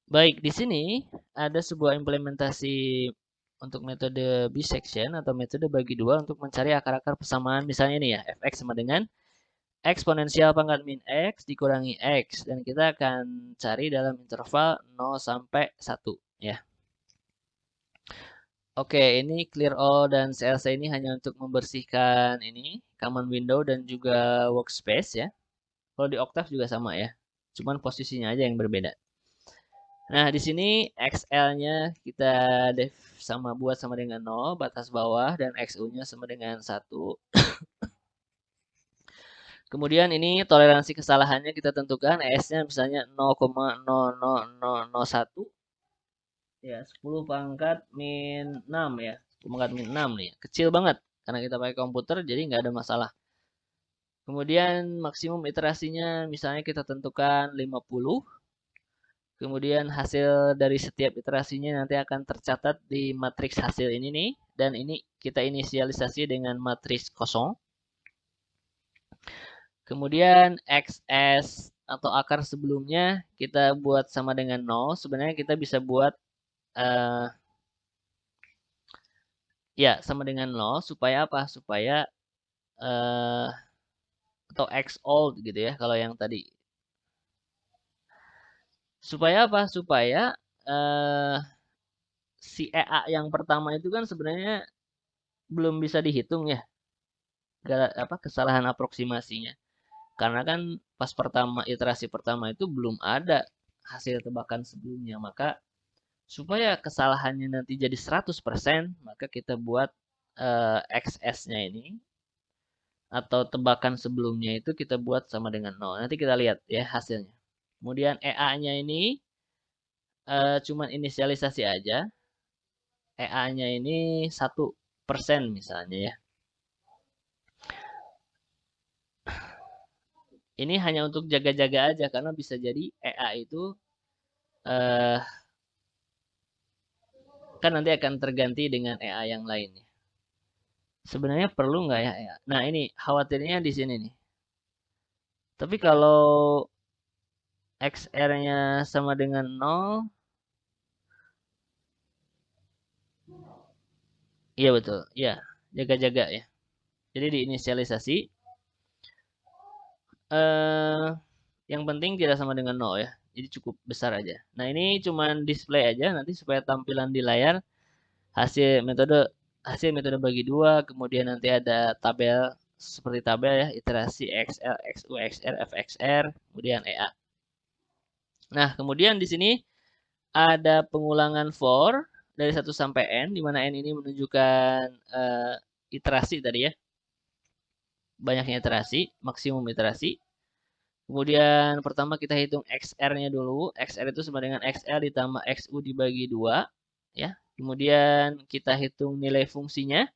Baik, di sini ada sebuah implementasi untuk metode bisection atau metode bagi dua untuk mencari akar-akar persamaan. Misalnya ini ya, fx sama dengan eksponensial pangkat min x dikurangi x. Dan kita akan cari dalam interval 0 sampai 1 ya. Oke, ini clear all dan CLC ini hanya untuk membersihkan ini common window dan juga workspace ya. Kalau di Octave juga sama ya. Cuman posisinya aja yang berbeda. Nah, di sini XL-nya kita buat sama dengan 0, batas bawah, dan XU-nya sama dengan 1. Kemudian ini toleransi kesalahannya kita tentukan, ES-nya misalnya 0,00001. Ya, 10 pangkat min 6 ya. 10 pangkat min 6 nih. Kecil banget, karena kita pakai komputer, jadi nggak ada masalah. Kemudian maksimum iterasinya misalnya kita tentukan 50. Kemudian hasil dari setiap iterasinya nanti akan tercatat di matriks hasil ini nih. Dan ini kita inisialisasi dengan matriks kosong. Kemudian XS atau akar sebelumnya kita buat sama dengan 0. Sebenarnya kita bisa buat ya sama dengan 0 supaya apa? Supaya atau X old gitu ya kalau yang tadi. Supaya apa? Supaya si EA yang pertama itu kan sebenarnya belum bisa dihitung ya. Kesalahan aproksimasinya. Karena kan pas iterasi pertama itu belum ada hasil tebakan sebelumnya. Maka supaya kesalahannya nanti jadi 100%, maka kita buat XS-nya ini atau tebakan sebelumnya itu kita buat sama dengan 0. Nanti kita lihat ya hasilnya. Kemudian EA-nya ini cuman inisialisasi aja. EA-nya ini 1% misalnya ya. Ini hanya untuk jaga-jaga aja karena bisa jadi EA itu kan nanti akan terganti dengan EA yang lainnya. Sebenarnya perlu nggak ya EA? Nah ini khawatirnya di sini nih. Tapi kalau XR-nya sama dengan 0, iya betul, iya jaga-jaga ya. Jadi diinisialisasi. Yang penting tidak sama dengan 0 ya. Jadi cukup besar aja. Nah ini cuman display aja nanti supaya tampilan di layar hasil metode bagi dua, kemudian nanti ada tabel seperti tabel ya, iterasi XL, XU, XR, FXR, kemudian EA. Nah, kemudian di sini ada pengulangan for dari 1 sampai N, di mana N ini menunjukkan iterasi tadi ya. Banyaknya iterasi, maksimum iterasi. Kemudian pertama kita hitung XR-nya dulu. XR itu sama dengan XL ditambah XU dibagi 2. Ya. Kemudian kita hitung nilai fungsinya.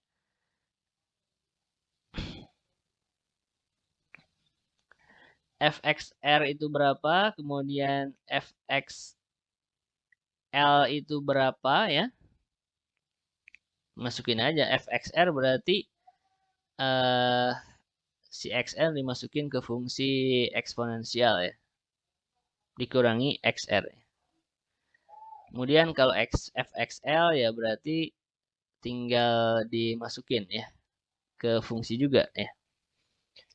FXR itu berapa, kemudian FXL itu berapa ya. Masukin aja FXR berarti si XL dimasukin ke fungsi eksponensial ya. Dikurangi XR. Kemudian kalau FXL ya berarti tinggal dimasukin ya ke fungsi juga ya.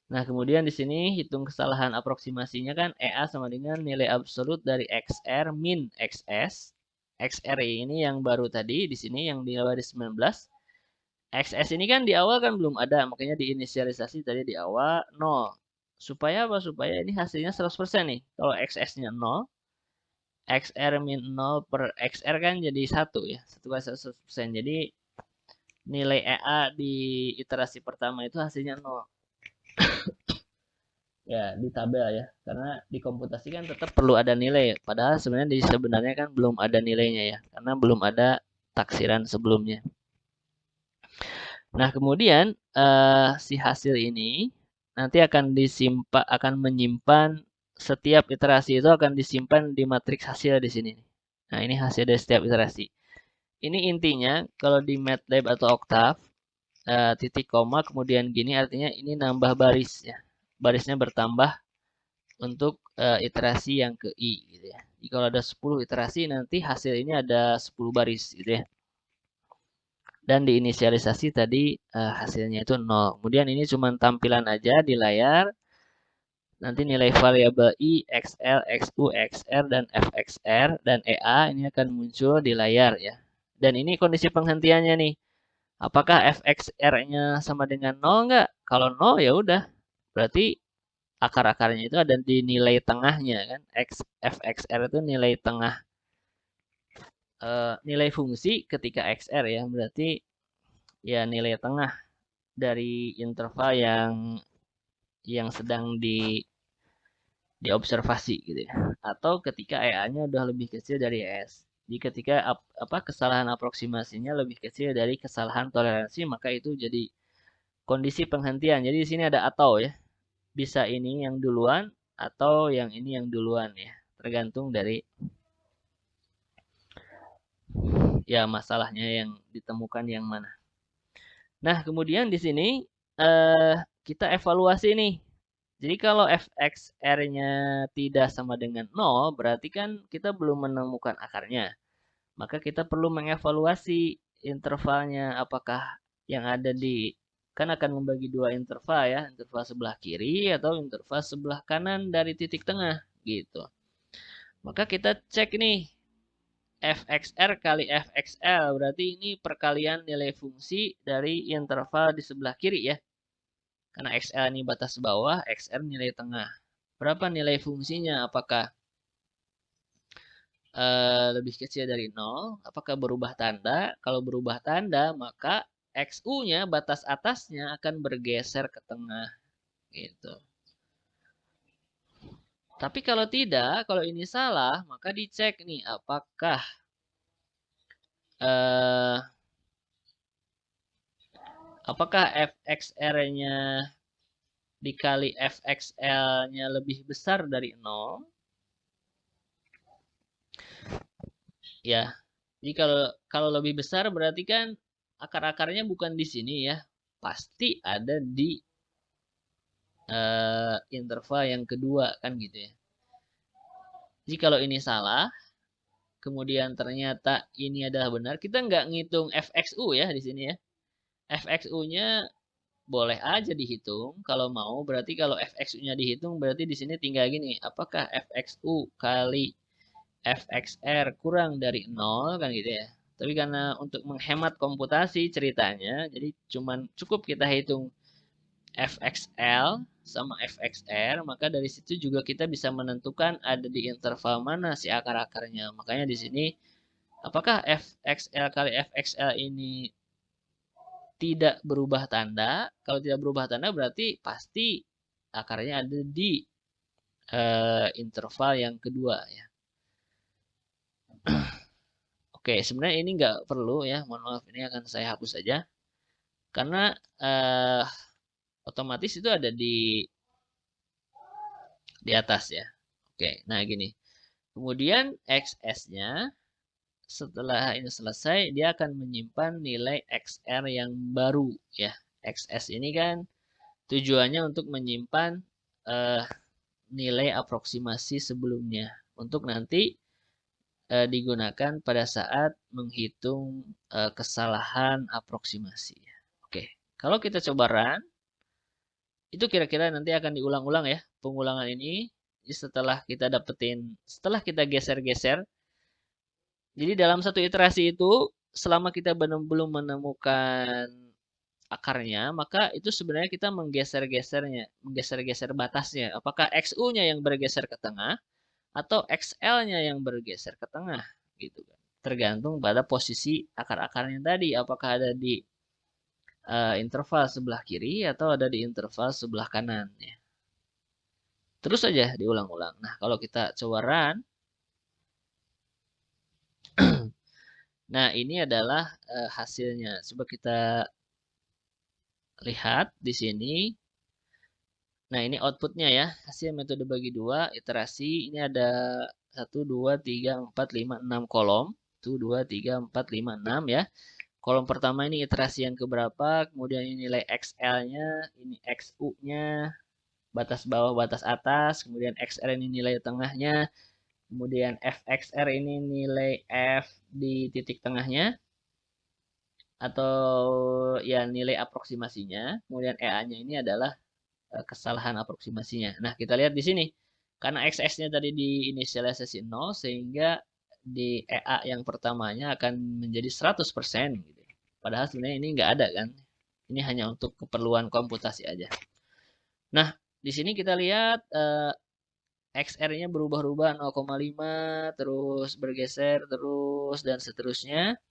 Nah, kemudian di sini hitung kesalahan aproksimasinya kan EA sama dengan nilai absolut dari XR min XS. XR ini yang baru tadi di sini yang di baris 19. XS ini kan di awal kan belum ada, makanya diinisialisasi tadi di awal 0. Supaya apa? Supaya ini hasilnya 100% nih. Kalau XS-nya 0, XR min 0 per XR kan jadi 1 ya. 1/100%. Jadi nilai EA di iterasi pertama itu hasilnya 0. Ya, di tabel ya. Karena di komputasi kan tetap perlu ada nilai. Padahal sebenarnya kan belum ada nilainya ya. Karena belum ada taksiran sebelumnya. Nah, kemudian si hasil ini nanti akan menyimpan setiap iterasi itu akan disimpan di matriks hasil di sini. Nah, ini hasil dari setiap iterasi. Ini intinya kalau di MATLAB atau Octave titik koma kemudian gini artinya ini nambah baris ya. Barisnya bertambah untuk iterasi yang ke I gitu ya. Jadi kalau ada 10 iterasi nanti hasil ini ada 10 baris gitu ya. Dan diinisialisasi tadi hasilnya itu 0. Kemudian ini cuma tampilan aja di layar. Nanti nilai variabel I, XL, XU, XR, dan FXR, dan EA ini akan muncul di layar ya. Dan ini kondisi penghentiannya nih. Apakah FXR-nya sama dengan 0 enggak? Kalau 0 ya udah. Berarti akar-akarnya itu ada di nilai tengahnya kan. FXR itu nilai tengah. Nilai fungsi ketika XR ya. Berarti ya nilai tengah dari interval yang sedang diobservasi gitu ya. Atau ketika EA-nya udah lebih kecil dari S. Jadi ketika kesalahan aproksimasinya lebih kecil dari kesalahan toleransi, maka itu jadi kondisi penghentian. Jadi di sini ada atau ya. Bisa ini yang duluan atau yang ini yang duluan ya. Tergantung dari ya masalahnya yang ditemukan yang mana. Nah, kemudian di sini kita evaluasi nih. Jadi kalau fxr-nya tidak sama dengan 0, berarti kan kita belum menemukan akarnya. Maka kita perlu mengevaluasi intervalnya. Apakah yang ada kan akan membagi dua interval ya. Interval sebelah kiri atau interval sebelah kanan dari titik tengah. Gitu. Maka kita cek nih. fxr kali fxl. Berarti ini perkalian nilai fungsi dari interval di sebelah kiri ya. Karena XL ini batas bawah, XR nilai tengah. Berapa nilai fungsinya? Apakah lebih kecil dari 0? Apakah berubah tanda? Kalau berubah tanda, maka XU-nya, batas atasnya akan bergeser ke tengah. Gitu. Tapi kalau tidak, kalau ini salah, maka dicek nih apakah fxr-nya dikali fxl-nya lebih besar dari 0. Ya, jadi kalau lebih besar berarti kan akar-akarnya bukan di sini ya, pasti ada di interval yang kedua kan gitu ya. Jadi kalau ini salah, kemudian ternyata ini adalah benar, kita nggak ngitung fxu ya di sini ya. Fxu-nya boleh aja dihitung kalau mau. Berarti kalau fxu-nya dihitung berarti di sini tinggal gini, apakah fxu kali fxr kurang dari 0 kan gitu ya. Tapi karena untuk menghemat komputasi ceritanya, jadi cukup kita hitung fxl sama fxr, maka dari situ juga kita bisa menentukan ada di interval mana si akar-akarnya. Makanya di sini apakah fxl kali fxl ini tidak berubah tanda? Kalau tidak berubah tanda berarti pasti akarnya ada di interval yang kedua ya. Oke, sebenarnya ini nggak perlu ya, mohon maaf ini akan saya hapus saja. Karena otomatis itu ada di atas ya. Oke, nah gini. Kemudian XS-nya setelah ini selesai, dia akan menyimpan nilai XR yang baru ya. XS ini kan tujuannya untuk menyimpan nilai aproksimasi sebelumnya. Untuk nanti digunakan pada saat menghitung kesalahan aproksimasi. Oke, kalau kita coba run, itu kira-kira nanti akan diulang-ulang ya pengulangan ini. Jadi setelah kita geser-geser, jadi dalam satu iterasi itu selama kita belum menemukan akarnya, maka itu sebenarnya kita menggeser-geser batasnya. Apakah XU-nya yang bergeser ke tengah atau XL-nya yang bergeser ke tengah gitu kan. Tergantung pada posisi akar-akarnya tadi, apakah ada di interval sebelah kiri atau ada di interval sebelah kanan ya. Terus saja diulang-ulang. Nah, kalau kita coba run, nah ini adalah hasilnya. Coba kita lihat di sini. Nah, ini outputnya ya. Hasil metode bagi dua, iterasi. Ini ada 1, 2, 3, 4, 5, 6 kolom. 1, 2, 3, 4, 5, 6 ya. Kolom pertama ini iterasi yang keberapa, kemudian ini nilai XL-nya, ini XU-nya, batas bawah, batas atas, kemudian XR ini nilai tengahnya, Kemudian fxr ini nilai f di titik tengahnya atau ya nilai aproksimasinya. Kemudian EA-nya ini adalah kesalahan aproksimasinya. Nah, kita lihat di sini. Karena XS-nya tadi diinisialisasi 0, sehingga di EA yang pertamanya akan menjadi 100%. Gitu. Padahal sebenarnya ini nggak ada kan. Ini hanya untuk keperluan komputasi aja. Nah, di sini kita lihat XR-nya berubah-ubah 0,5, terus bergeser, terus, dan seterusnya.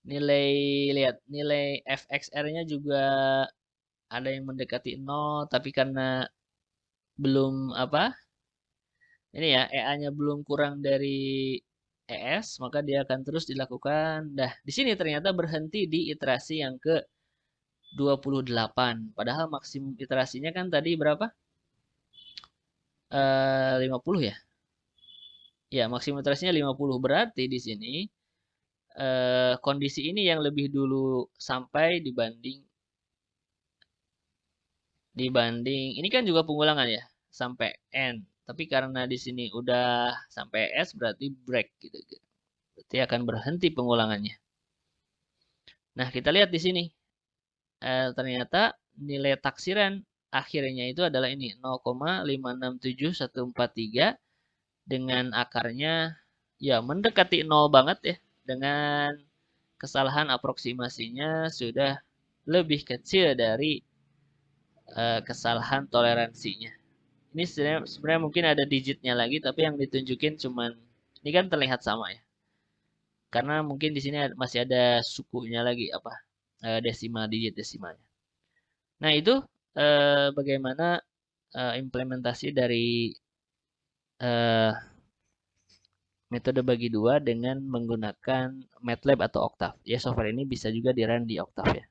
Lihat, nilai FXR-nya juga ada yang mendekati 0, tapi karena belum apa ini ya EA-nya belum kurang dari ES, maka dia akan terus dilakukan. Dah, di sini ternyata berhenti di iterasi yang ke 28. Padahal maksimum iterasinya kan tadi berapa? 50 ya? Ya, maksimum iterasinya 50. Berarti di sini kondisi ini yang lebih dulu sampai dibanding ini kan juga pengulangan ya, sampai N. Tapi karena di sini udah sampai S berarti break gitu. Berarti akan berhenti pengulangannya. Nah, kita lihat di sini. Ternyata nilai taksiran akhirnya itu adalah ini 0,567143 dengan akarnya ya mendekati 0 banget ya. Dengan kesalahan aproksimasinya sudah lebih kecil dari kesalahan toleransinya. Ini sebenarnya mungkin ada digitnya lagi, tapi yang ditunjukin cuman ini kan terlihat sama ya. Karena mungkin di sini masih ada sukunya lagi apa desimal digit desimalnya. Nah itu bagaimana implementasi dari eh, metode bagi dua dengan menggunakan MATLAB atau Octave. Ya software ini bisa juga di run di Octave ya.